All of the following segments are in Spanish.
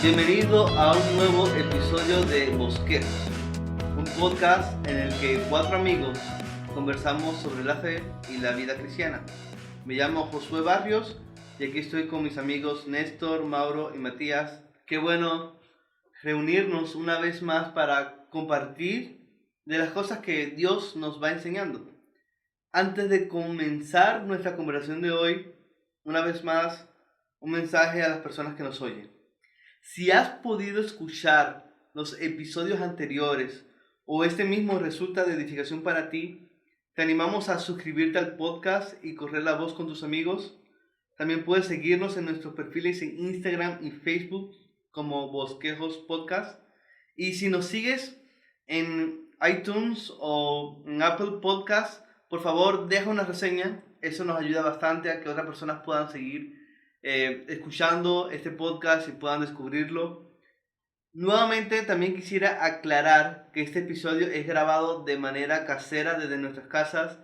Bienvenido a un nuevo episodio de Bosquejos, un podcast en el que cuatro amigos conversamos sobre la fe y la vida cristiana. Me llamo Josué Barrios y aquí estoy con mis amigos Néstor, Mauro y Matías. Qué bueno reunirnos una vez más para compartir de las cosas que Dios nos va enseñando. Antes de comenzar nuestra conversación de hoy, una vez más, un mensaje a las personas que nos oyen. Si has podido escuchar los episodios anteriores o este mismo resulta de edificación para ti, te animamos a suscribirte al podcast y correr la voz con tus amigos. También puedes seguirnos en nuestros perfiles en Instagram y Facebook como Bosquejos Podcast. Y si nos sigues en iTunes o en Apple Podcast, por favor deja una reseña. Eso nos ayuda bastante a que otras personas puedan seguir escuchando este podcast y puedan descubrirlo. Nuevamente también quisiera aclarar que este episodio es grabado de manera casera desde nuestras casas.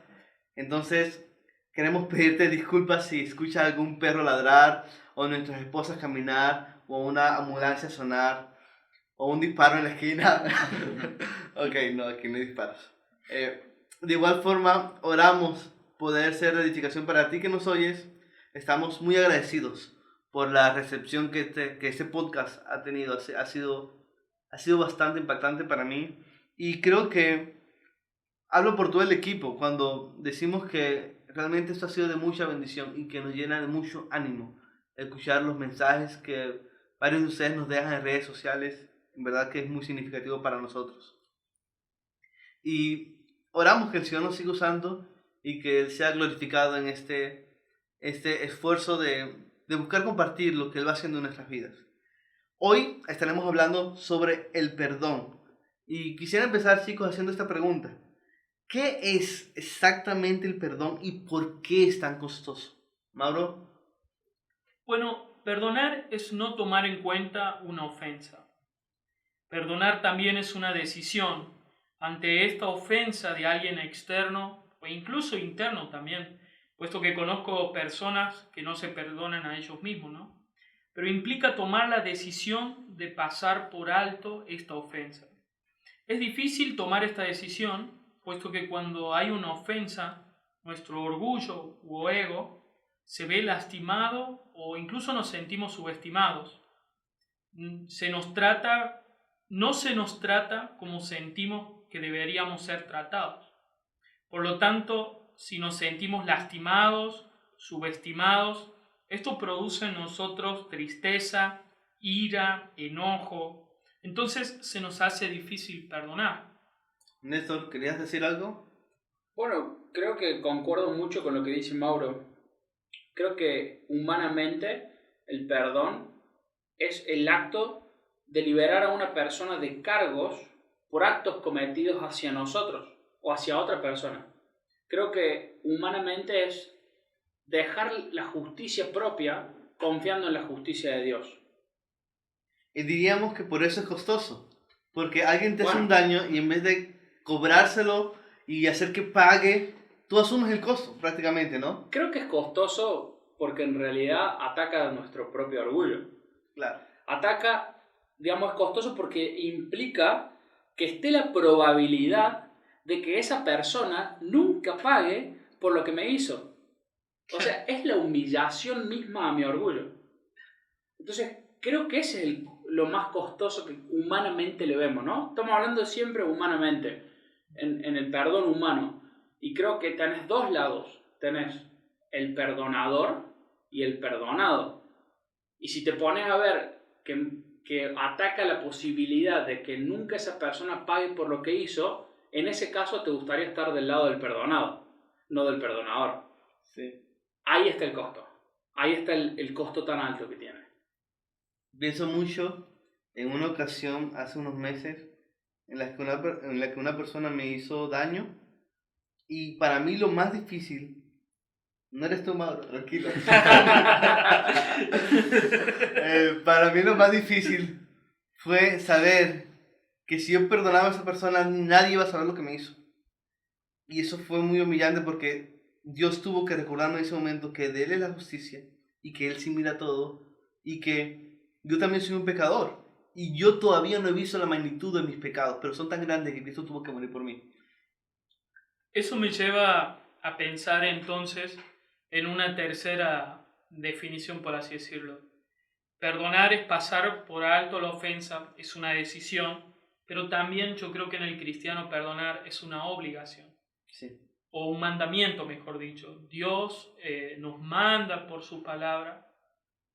Entonces queremos pedirte disculpas si escuchas algún perro ladrar o nuestras esposas caminar o una ambulancia sonar o un disparo en la esquina. Ok, no, aquí no hay disparos. De igual forma, oramos poder ser de edificación para ti que nos oyes. Estamos muy agradecidos por la recepción que este podcast ha tenido. Ha sido bastante impactante para mí. Y creo que hablo por todo el equipo cuando decimos que realmente esto ha sido de mucha bendición y que nos llena de mucho ánimo escuchar los mensajes que varios de ustedes nos dejan en redes sociales. En verdad que es muy significativo para nosotros. Y oramos que el Señor nos siga usando y que Él sea glorificado en este esfuerzo de buscar compartir lo que Él va haciendo en nuestras vidas. Hoy estaremos hablando sobre el perdón. Y quisiera empezar, chicos, haciendo esta pregunta. ¿Qué es exactamente el perdón y por qué es tan costoso? Mauro. Bueno, perdonar es no tomar en cuenta una ofensa. Perdonar también es una decisión ante esta ofensa de alguien externo o incluso interno también, puesto que conozco personas que no se perdonan a ellos mismos, ¿no? Pero implica tomar la decisión de pasar por alto esta ofensa. Es difícil tomar esta decisión, puesto que cuando hay una ofensa, nuestro orgullo u ego se ve lastimado o incluso nos sentimos subestimados. No se nos trata como sentimos que deberíamos ser tratados. Por lo tanto, si nos sentimos lastimados, subestimados, esto produce en nosotros tristeza, ira, enojo. Entonces se nos hace difícil perdonar. Néstor, ¿querías decir algo? Bueno, creo que concuerdo mucho con lo que dice Mauro. Creo que humanamente el perdón es el acto de liberar a una persona de cargos por actos cometidos hacia nosotros o hacia otra persona. Creo que humanamente es dejar la justicia propia confiando en la justicia de Dios. Y diríamos que por eso es costoso. Porque alguien te hace un daño y en vez de cobrárselo y hacer que pague, tú asumes el costo prácticamente, ¿no? Creo que es costoso porque en realidad ataca nuestro propio orgullo. Claro. Es costoso porque implica que esté la probabilidad de que esa persona nunca pague por lo que me hizo. O sea, es la humillación misma a mi orgullo. Entonces, creo que ese es lo más costoso que humanamente le vemos, ¿no? Estamos hablando siempre humanamente, en el perdón humano. Y creo que tenés dos lados. Tenés el perdonador y el perdonado. Y si te pones a ver que ataca la posibilidad de que nunca esa persona pague por lo que hizo, en ese caso te gustaría estar del lado del perdonado, no del perdonador. Sí. Ahí está el costo. Ahí está el costo tan alto que tiene. Pienso mucho en una ocasión hace unos meses en la que una persona me hizo daño y para mí lo más difícil, no eres tú, Mauro, tranquilo. Para mí lo más difícil fue saber que si yo perdonaba a esa persona nadie iba a saber lo que me hizo. Y eso fue muy humillante porque Dios tuvo que recordarme en ese momento que de Él es la justicia y que Él sí mira todo y que yo también soy un pecador. Y yo todavía no he visto la magnitud de mis pecados, pero son tan grandes que Cristo tuvo que morir por mí. Eso me lleva a pensar entonces en una tercera definición, por así decirlo. Perdonar es pasar por alto la ofensa, es una decisión, pero también yo creo que en el cristiano perdonar es una obligación. Sí. O un mandamiento, mejor dicho. Dios nos manda por su palabra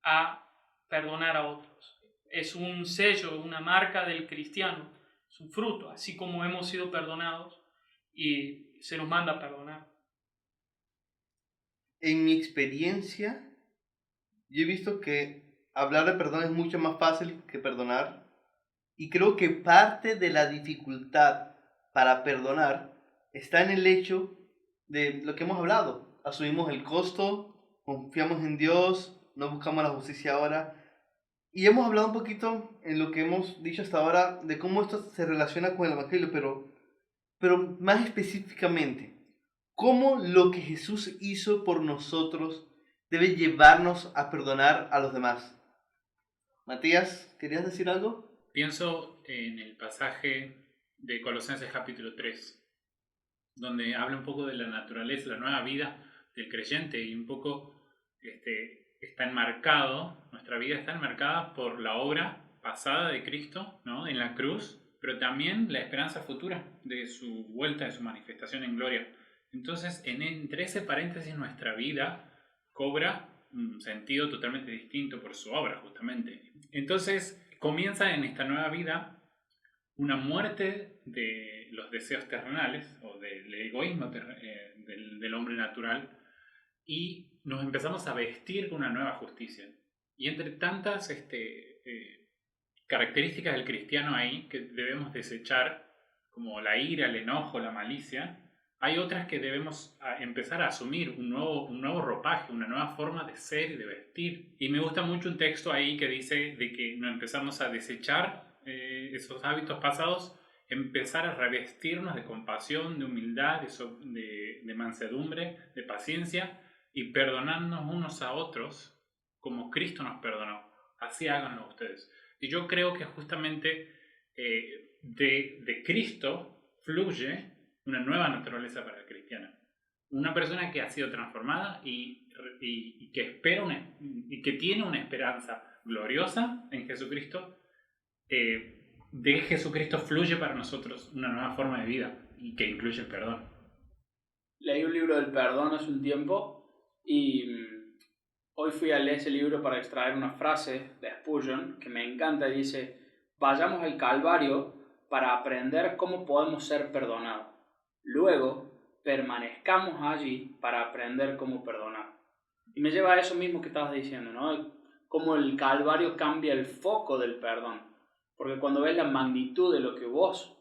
a perdonar a otros. Es un sello, una marca del cristiano, es un fruto, así como hemos sido perdonados y se nos manda a perdonar. En mi experiencia, yo he visto que hablar de perdón es mucho más fácil que perdonar. Y creo que parte de la dificultad para perdonar está en el hecho de lo que hemos hablado. Asumimos el costo, confiamos en Dios, no buscamos la justicia ahora. Y hemos hablado un poquito en lo que hemos dicho hasta ahora de cómo esto se relaciona con el Evangelio, pero más específicamente, cómo lo que Jesús hizo por nosotros debe llevarnos a perdonar a los demás. Matías, ¿querías decir algo? Pienso en el pasaje de Colosenses capítulo 3, donde habla un poco de la naturaleza, la nueva vida del creyente y un poco está enmarcado, nuestra vida está enmarcada por la obra pasada de Cristo, ¿no?, en la cruz, pero también la esperanza futura de su vuelta, de su manifestación en gloria. Entonces, entre ese paréntesis, nuestra vida cobra un sentido totalmente distinto por su obra, justamente. Entonces, comienza en esta nueva vida una muerte de los deseos terrenales o del egoísmo del hombre natural, y nos empezamos a vestir con una nueva justicia. Y entre tantas características del cristiano ahí que debemos desechar, como la ira, el enojo, la malicia, hay otras que debemos empezar a asumir un nuevo ropaje, una nueva forma de ser y de vestir. Y me gusta mucho un texto ahí que dice de que nos empezamos a desechar esos hábitos pasados, empezar a revestirnos de compasión, de humildad, de mansedumbre, de paciencia, y perdonarnos unos a otros como Cristo nos perdonó. Así háganlo ustedes. Y yo creo que justamente de Cristo fluye una nueva naturaleza para el cristiano. Una persona que ha sido transformada y que espera y que tiene una esperanza gloriosa en Jesucristo. De Jesucristo fluye para nosotros una nueva forma de vida y que incluye el perdón. Leí un libro del perdón hace un tiempo y hoy fui a leer ese libro para extraer una frase de Spurgeon que me encanta. Dice: vayamos al Calvario para aprender cómo podemos ser perdonados. Luego, permanezcamos allí para aprender cómo perdonar. Y me lleva a eso mismo que estabas diciendo, ¿no? Cómo el Calvario cambia el foco del perdón. Porque cuando ves la magnitud de lo que vos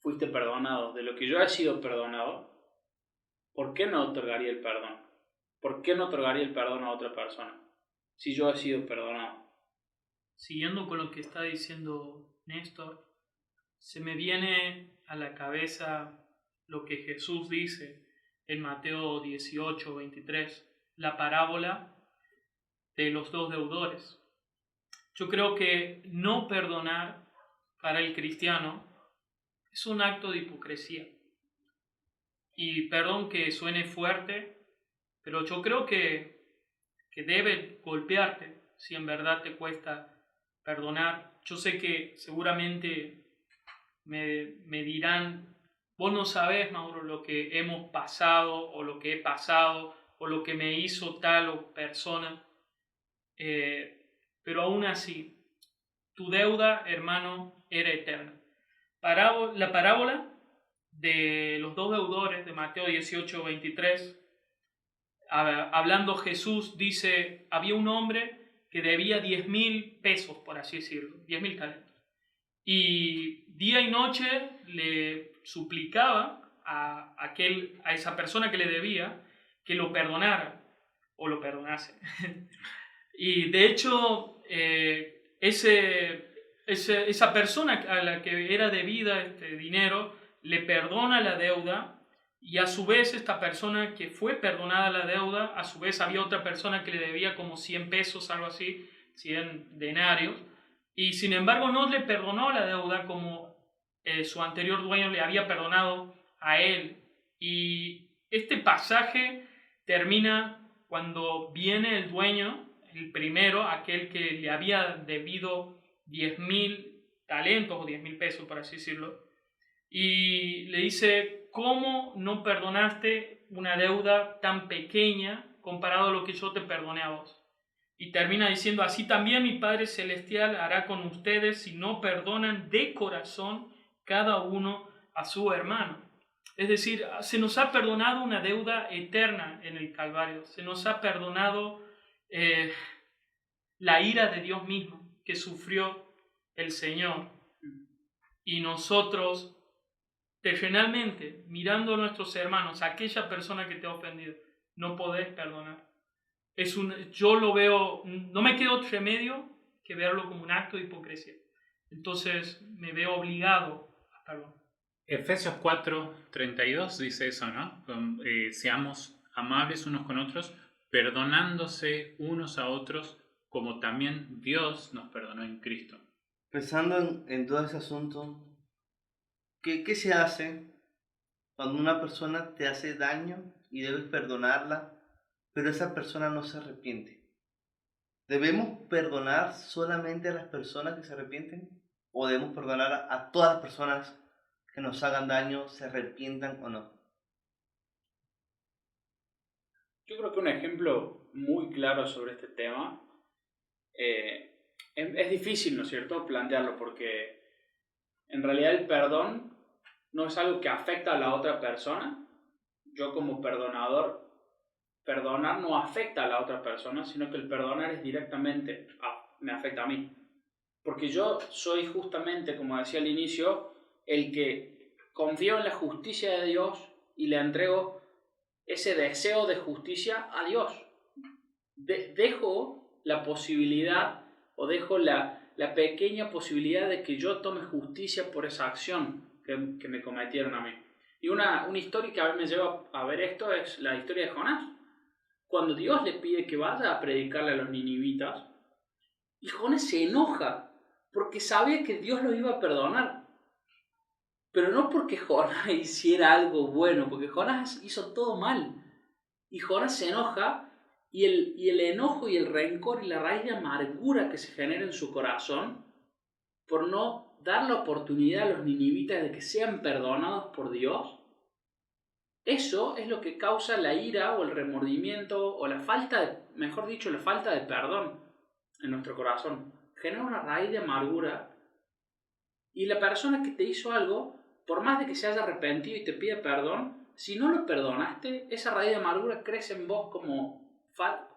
fuiste perdonado, de lo que yo he sido perdonado, ¿por qué no otorgaría el perdón? ¿Por qué no otorgaría el perdón a otra persona si yo he sido perdonado? Siguiendo con lo que está diciendo Néstor, se me viene a la cabeza lo que Jesús dice en Mateo 18, 23, la parábola de los dos deudores. Yo creo que no perdonar para el cristiano es un acto de hipocresía. Y perdón que suene fuerte, pero yo creo que debe golpearte si en verdad te cuesta perdonar. Yo sé que seguramente me dirán: vos no sabés, Mauro, lo que hemos pasado o lo que he pasado o lo que me hizo tal o persona. Pero aún así, tu deuda, hermano, era eterna. La parábola de los dos deudores de Mateo 18, 23, hablando Jesús, dice: había un hombre que debía 10.000 pesos, por así decirlo, 10.000 talentos. Y día y noche le suplicaba a esa persona que le debía que lo perdonara o lo perdonase. Y de hecho, esa persona a la que era debida este dinero le perdona la deuda, y a su vez esta persona que fue perdonada la deuda, a su vez había otra persona que le debía como 100 pesos, algo así, 100 denarios, y sin embargo no le perdonó la deuda como su anterior dueño le había perdonado a él. Y este pasaje termina cuando viene el dueño, el primero, aquel que le había debido 10,000 talentos o 10,000 pesos, por así decirlo, y le dice: ¿cómo no perdonaste una deuda tan pequeña comparado a lo que yo te perdoné a vos? Y termina diciendo: así también mi Padre Celestial hará con ustedes si no perdonan de corazón cada uno a su hermano. Es decir, se nos ha perdonado una deuda eterna en el Calvario. Se nos ha perdonado la ira de Dios mismo que sufrió el Señor. Y nosotros, terrenalmente, mirando a nuestros hermanos, a aquella persona que te ha ofendido, no podés perdonar. Yo lo veo, no me queda otro remedio que verlo como un acto de hipocresía. Entonces me veo obligado a perdonar. Efesios 4:32 dice eso, ¿no? Seamos amables unos con otros, perdonándose unos a otros, como también Dios nos perdonó en Cristo. Pensando en todo ese asunto, ¿qué se hace cuando una persona te hace daño y debes perdonarla, pero esa persona no se arrepiente? ¿Debemos perdonar solamente a las personas que se arrepienten? ¿O debemos perdonar a todas las personas que nos hagan daño, se arrepientan o no? Yo creo que un ejemplo muy claro sobre este tema es difícil, ¿no es cierto?, plantearlo, porque en realidad el perdón no es algo que afecta a la otra persona. Yo como perdonador, perdonar no afecta a la otra persona, sino que el perdonar es directamente, me afecta a mí. Porque yo soy justamente, como decía al inicio, el que confío en la justicia de Dios y le entrego ese deseo de justicia a Dios. Dejo la posibilidad, o dejo la pequeña posibilidad de que yo tome justicia por esa acción que me cometieron a mí. Y una historia que a mí me lleva a ver esto es la historia de Jonás. Cuando Dios le pide que vaya a predicarle a los ninivitas, y Jonás se enoja porque sabía que Dios lo iba a perdonar. Pero no porque Jonás hiciera algo bueno, porque Jonás hizo todo mal. Y Jonás se enoja, y el enojo y el rencor y la raíz de amargura que se genera en su corazón por no dar la oportunidad a los ninivitas de que sean perdonados por Dios, eso es lo que causa la ira o el remordimiento o la falta de perdón en nuestro corazón. Genera una raíz de amargura, y la persona que te hizo algo, por más de que se haya arrepentido y te pida perdón, si no lo perdonaste, esa raíz de amargura crece en vos como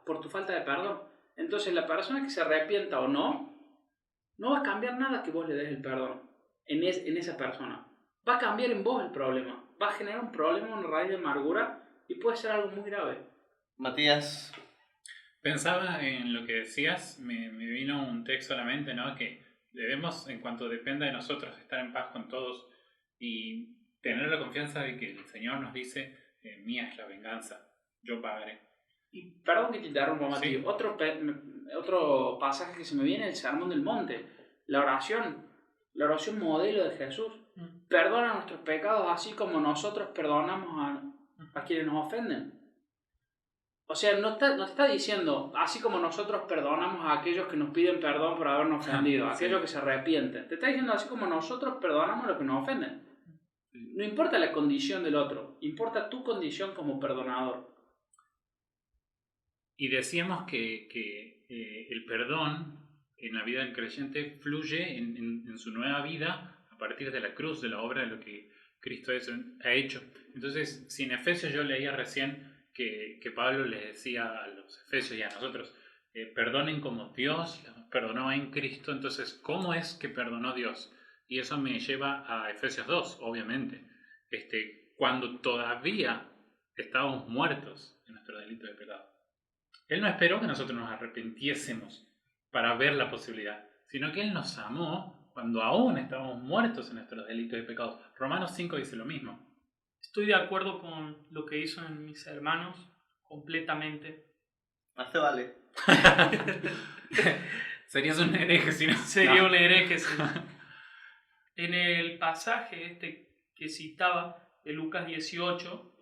por tu falta de perdón. Entonces la persona que se arrepienta o no va a cambiar nada que vos le des el perdón en esa persona. Va a cambiar en vos el problema. Va a generar un problema, una raíz de amargura, y puede ser algo muy grave. Matías. Pensaba en lo que decías, me vino un texto a la mente, ¿no? Que debemos, en cuanto dependa de nosotros, estar en paz con todos y tener la confianza de que el Señor nos dice: mía es la venganza, yo pagaré. Y perdón que te interrumpa, Mati. Sí. Otro pasaje que se me viene es el Sermón del Monte. La oración modelo de Jesús. Perdona nuestros pecados así como nosotros perdonamos a quienes nos ofenden. O sea, no te está diciendo así como nosotros perdonamos a aquellos que nos piden perdón por habernos ofendido, a aquellos que se arrepienten. Te está diciendo así como nosotros perdonamos a los que nos ofenden. No importa la condición del otro, importa tu condición como perdonador. Y decíamos que el perdón en la vida del creyente fluye en su nueva vida a partir de la cruz, de la obra de lo que Cristo ha hecho. Entonces, si en Efesios yo leía recién que Pablo les decía a los efesios y a nosotros, perdonen como Dios los perdonó en Cristo, entonces, ¿cómo es que perdonó Dios? Y eso me lleva a Efesios 2, obviamente. Cuando todavía estábamos muertos en nuestro delito de pecado. Él no esperó que nosotros nos arrepintiésemos para ver la posibilidad, sino que Él nos amó cuando aún estábamos muertos en nuestros delitos y pecados. Romanos 5 dice lo mismo. Estoy de acuerdo con lo que hizo en mis hermanos completamente. Más te vale. Serías un hereje si no. Sería No. un hereje. Sí. En el pasaje que citaba de Lucas 18,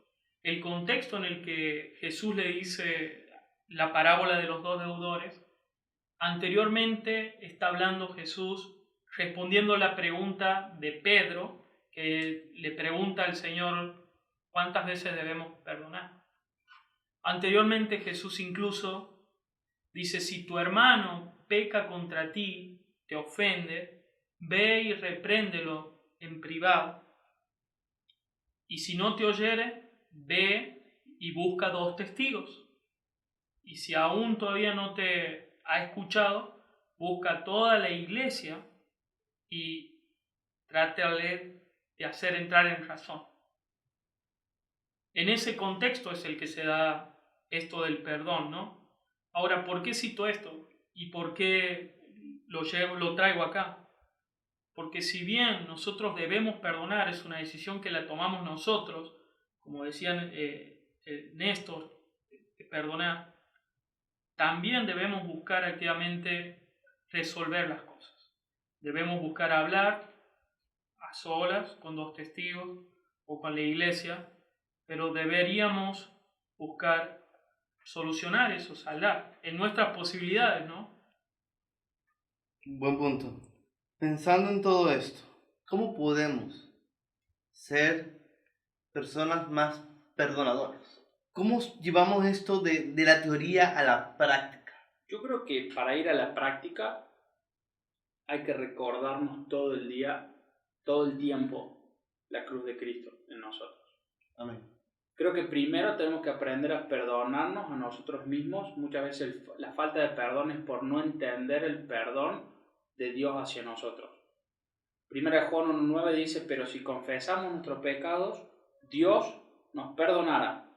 el contexto en el que Jesús le dice la parábola de los dos deudores, anteriormente está hablando Jesús respondiendo a la pregunta de Pedro, que le pregunta al Señor cuántas veces debemos perdonar. Anteriormente Jesús incluso dice, si tu hermano peca contra ti, te ofende, ve y repréndelo en privado. Y si no te oyere, ve y busca 2 testigos. Y si aún todavía no te ha escuchado, busca toda la iglesia y trátale de hacer entrar en razón. En ese contexto es el que se da esto del perdón, ¿no? Ahora, ¿por qué cito esto? ¿Y por qué lo traigo acá? Porque si bien nosotros debemos perdonar, es una decisión que la tomamos nosotros, como decían Néstor, perdonar, también debemos buscar activamente resolver las cosas. Debemos buscar hablar a solas, con 2 testigos o con la iglesia, pero deberíamos buscar solucionar eso, saldar en nuestras posibilidades, ¿no? Buen punto. Pensando en todo esto, ¿cómo podemos ser personas más perdonadoras? ¿Cómo llevamos esto de la teoría a la práctica? Yo creo que para ir a la práctica hay que recordarnos todo el día, todo el tiempo, la cruz de Cristo en nosotros. Amén. Creo que primero tenemos que aprender a perdonarnos a nosotros mismos. Muchas veces la falta de perdón es por no entender el perdón de Dios hacia nosotros. Primera de Juan 1:9 dice, pero si confesamos nuestros pecados, Dios nos perdonará.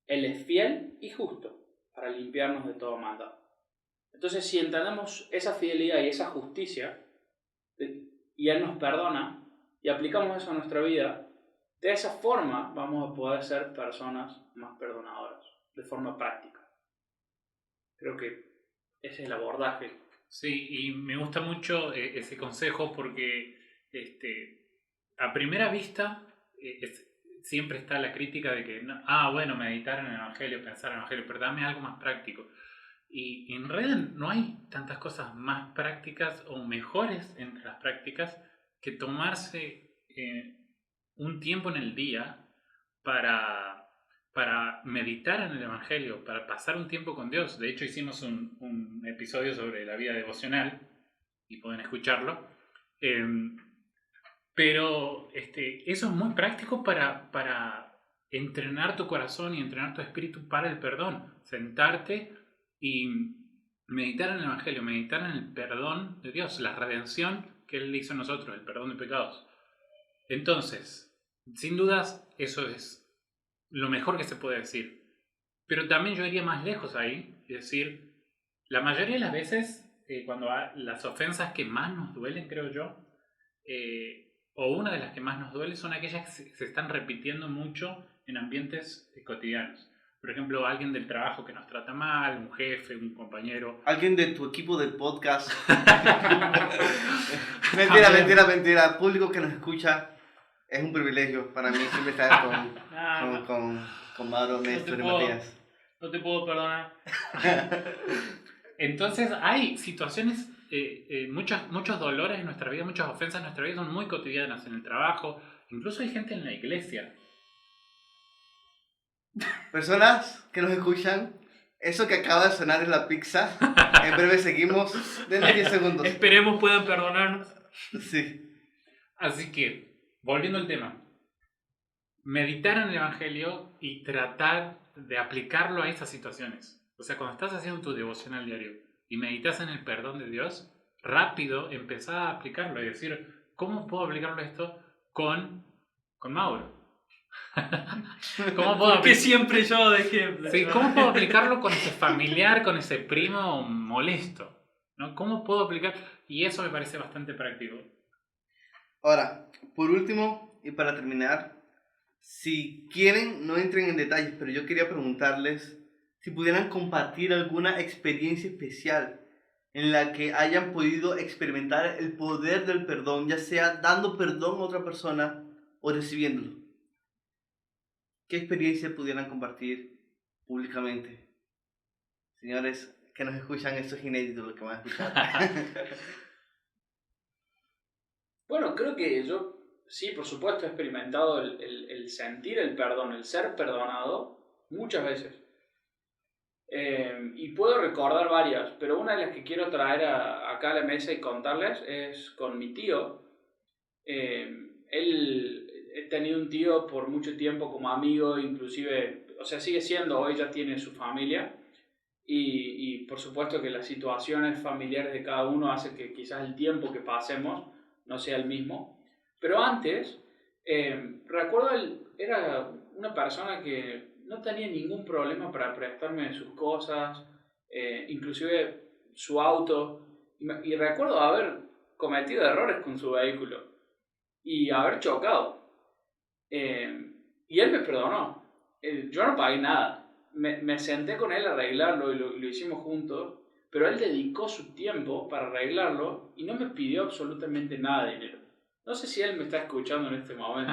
Él es fiel y justo para limpiarnos de todo maldad. Entonces, si entendemos esa fidelidad y esa justicia, y Él nos perdona, y aplicamos eso a nuestra vida, de esa forma vamos a poder ser personas más perdonadoras, de forma práctica. Creo que ese es el abordaje. Sí, y me gusta mucho ese consejo porque a primera vista siempre está la crítica de que, bueno, meditar en el Evangelio, pensar en el Evangelio, pero dame algo más práctico. Y en realidad no hay tantas cosas más prácticas o mejores entre las prácticas que tomarse un tiempo en el día para meditar en el Evangelio, para pasar un tiempo con Dios. De hecho, hicimos un episodio sobre la vida devocional y pueden escucharlo. Pero eso es muy práctico para entrenar tu corazón y entrenar tu espíritu para el perdón. Sentarte y meditar en el Evangelio, meditar en el perdón de Dios, la redención que Él hizo en nosotros, el perdón de pecados. Entonces, sin dudas, eso es lo mejor que se puede decir. Pero también yo iría más lejos ahí, es decir, la mayoría de las veces, cuando las ofensas que más nos duelen, creo yo, o una de las que más nos duele, son aquellas que se están repitiendo mucho en ambientes cotidianos. Por ejemplo, alguien del trabajo que nos trata mal, un jefe, un compañero. Alguien de tu equipo de podcast. Mentira. Público que nos escucha, es un privilegio para mí siempre estar con Mauro, Néstor y Matías. No te puedo perdonar. Entonces hay situaciones, muchos dolores en nuestra vida, muchas ofensas en nuestra vida son muy cotidianas en el trabajo. Incluso hay gente en la iglesia. Personas que nos escuchan, eso que acaba de sonar es la pizza. En breve seguimos. Denle 10 segundos. Esperemos puedan perdonarnos. Sí. Así que, volviendo al tema, meditar en el Evangelio y tratar de aplicarlo a esas situaciones. O sea, cuando estás haciendo tu devocional diario y meditas en el perdón de Dios, rápido empezá a aplicarlo y decir, ¿cómo puedo aplicarlo esto con Mauro? ¿Cómo puedo Porque siempre yo de ejemplo. Sí, ¿cómo puedo aplicarlo con ese familiar, con ese primo molesto? ¿No? ¿Cómo puedo aplicar? Y eso me parece bastante práctico. Ahora, por último y para terminar, si quieren, no entren en detalles, pero yo quería preguntarles si pudieran compartir alguna experiencia especial en la que hayan podido experimentar el poder del perdón, ya sea dando perdón a otra persona o recibiéndolo. ¿Qué experiencia pudieran compartir públicamente? Señores que nos escuchan, esto es inédito lo que van a escuchar. Bueno, creo que yo sí, por supuesto, he experimentado el sentir el perdón, el ser perdonado muchas veces. Y puedo recordar varias, pero una de las que quiero traer acá a la mesa y contarles es con mi tío. He tenido un tío por mucho tiempo como amigo, inclusive, o sea, sigue siendo, hoy ya tiene su familia. Y por supuesto que las situaciones familiares de cada uno hacen que quizás el tiempo que pasemos no sea el mismo. Pero antes, recuerdo, él era una persona que no tenía ningún problema para prestarme sus cosas, inclusive su auto. Y recuerdo haber cometido errores con su vehículo y haber chocado. Y él me perdonó. Yo no pagué nada. Me senté con él a arreglarlo y lo hicimos juntos, pero él dedicó su tiempo para arreglarlo y no me pidió absolutamente nada de dinero. No sé si él me está escuchando en este momento,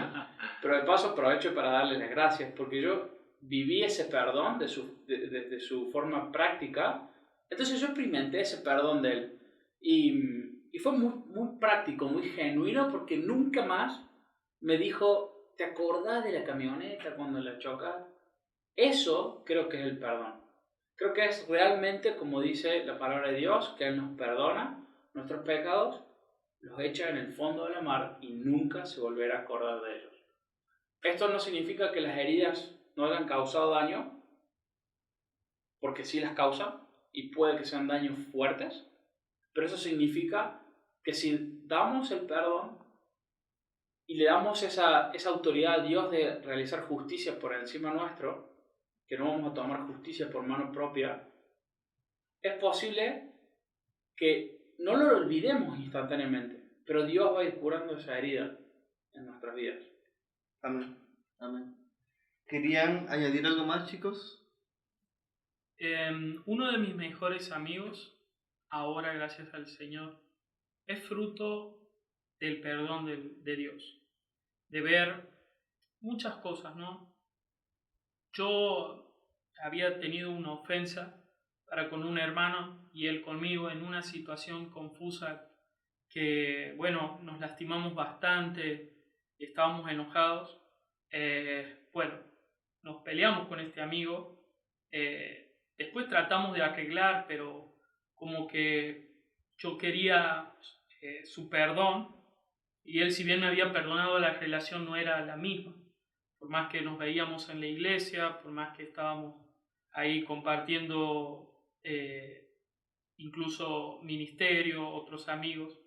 pero de paso aprovecho para darle las gracias porque yo viví ese perdón de su forma práctica. Entonces yo experimenté ese perdón de él y fue muy, muy práctico, muy genuino, porque nunca más me dijo: ¿te acordás de la camioneta cuando la chocas? Eso creo que es el perdón. Creo que es realmente, como dice la palabra de Dios, que Él nos perdona nuestros pecados, los echa en el fondo de la mar y nunca se volverá a acordar de ellos. Esto no significa que las heridas no hayan causado daño, porque sí las causan y puede que sean daños fuertes, pero eso significa que si damos el perdón y le damos esa autoridad a Dios de realizar justicia por encima nuestro, que no vamos a tomar justicia por mano propia, es posible que no lo olvidemos instantáneamente, pero Dios va a ir curando esa herida en nuestras vidas. Amén. Amén. ¿Querían añadir algo más, chicos? Uno de mis mejores amigos, ahora gracias al Señor, es fruto del perdón de Dios, de ver muchas cosas, ¿no? Yo había tenido una ofensa para con un hermano y él conmigo en una situación confusa que, bueno, nos lastimamos bastante, estábamos enojados. Bueno, nos peleamos con este amigo, después tratamos de arreglar, pero como que yo quería su perdón y él, si bien me había perdonado, la relación no era la misma. Por más que nos veíamos en la iglesia, por más que estábamos ahí compartiendo incluso ministerio, otros amigos.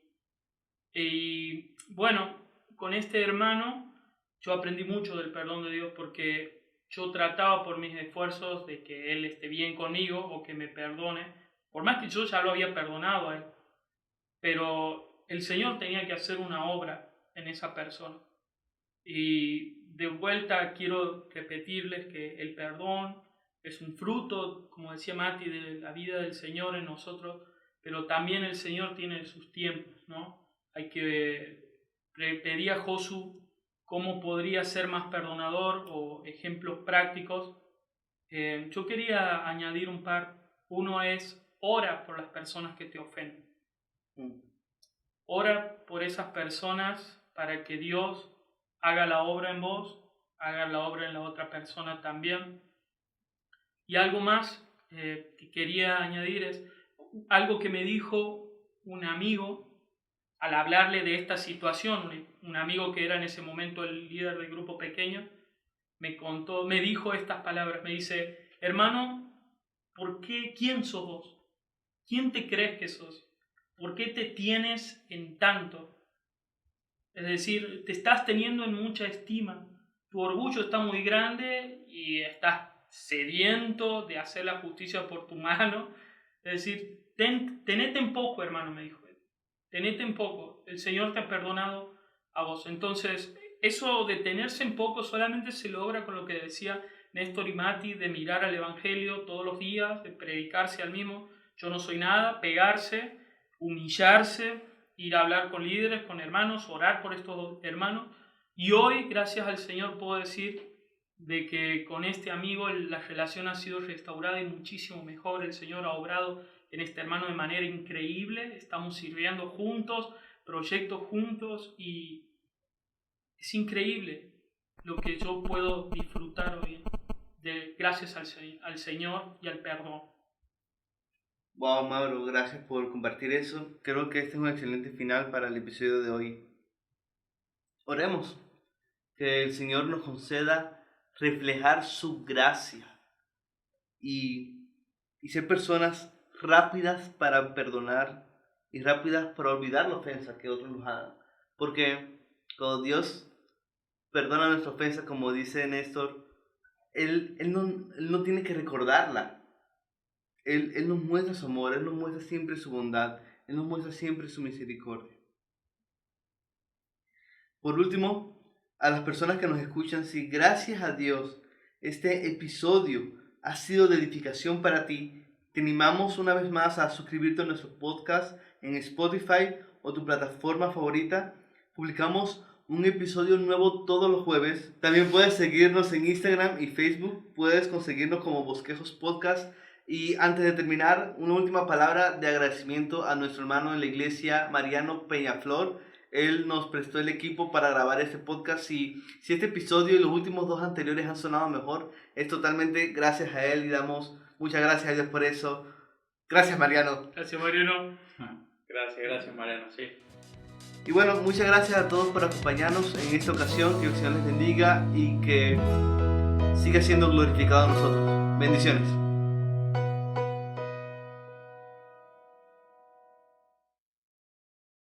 Y bueno, con este hermano yo aprendí mucho del perdón de Dios, porque yo trataba por mis esfuerzos de que él esté bien conmigo o que me perdone, por más que yo ya lo había perdonado a él. Pero el Señor tenía que hacer una obra en esa persona. Y de vuelta quiero repetirles que el perdón es un fruto, como decía Mati, de la vida del Señor en nosotros, pero también el Señor tiene sus tiempos, ¿no? Hay que pedir a Josu cómo podría ser más perdonador o ejemplos prácticos. Yo quería añadir un par. Uno es: ora por las personas que te ofenden. Ora por esas personas para que Dios haga la obra en vos, haga la obra en la otra persona también. Y algo más que quería añadir es algo que me dijo un amigo al hablarle de esta situación. Un amigo que era en ese momento el líder del grupo pequeño me dijo estas palabras. Me dice: hermano, ¿quién sos vos? ¿Quién te crees que sos? ¿Por qué te tienes en tanto? Es decir, te estás teniendo en mucha estima. Tu orgullo está muy grande y estás sediento de hacer la justicia por tu mano. Es decir, tenete en poco, hermano, me dijo él. Tenete en poco. El Señor te ha perdonado a vos. Entonces, eso de tenerse en poco solamente se logra con lo que decía Néstor y Mati, de mirar al Evangelio todos los días, de predicarse al mismo. Yo no soy nada, pegarse, humillarse, ir a hablar con líderes, con hermanos, orar por estos hermanos. Y hoy, gracias al Señor, puedo decir de que con este amigo la relación ha sido restaurada y muchísimo mejor. El Señor ha obrado en este hermano de manera increíble. Estamos sirviendo juntos, proyectos juntos, y es increíble lo que yo puedo disfrutar hoy gracias al Señor y al perdón. Wow, Mauro, gracias por compartir eso. Creo que este es un excelente final para el episodio de hoy. Oremos, que el Señor nos conceda reflejar su gracia y ser personas rápidas para perdonar y rápidas para olvidar la ofensa que otros nos hagan. Porque cuando Dios perdona nuestra ofensa, como dice Néstor, Él no tiene que recordarla. Él nos muestra su amor, Él nos muestra siempre su bondad, Él nos muestra siempre su misericordia. Por último, a las personas que nos escuchan, si gracias a Dios este episodio ha sido de edificación para ti, te animamos una vez más a suscribirte a nuestro podcast en Spotify o tu plataforma favorita. Publicamos un episodio nuevo todos los jueves. También puedes seguirnos en Instagram y Facebook. Puedes conseguirnos como Bosquejos Podcast. Y antes de terminar, una última palabra de agradecimiento a nuestro hermano en la iglesia, Mariano Peñaflor. Él nos prestó el equipo para grabar este podcast, y si este episodio y los últimos 2 anteriores han sonado mejor, es totalmente gracias a él, y damos muchas gracias a Dios por eso. Gracias, Mariano. Gracias, Mariano. Gracias, Mariano, sí. Y bueno, muchas gracias a todos por acompañarnos en esta ocasión. Que el Señor les bendiga y que siga siendo glorificado a nosotros. Bendiciones.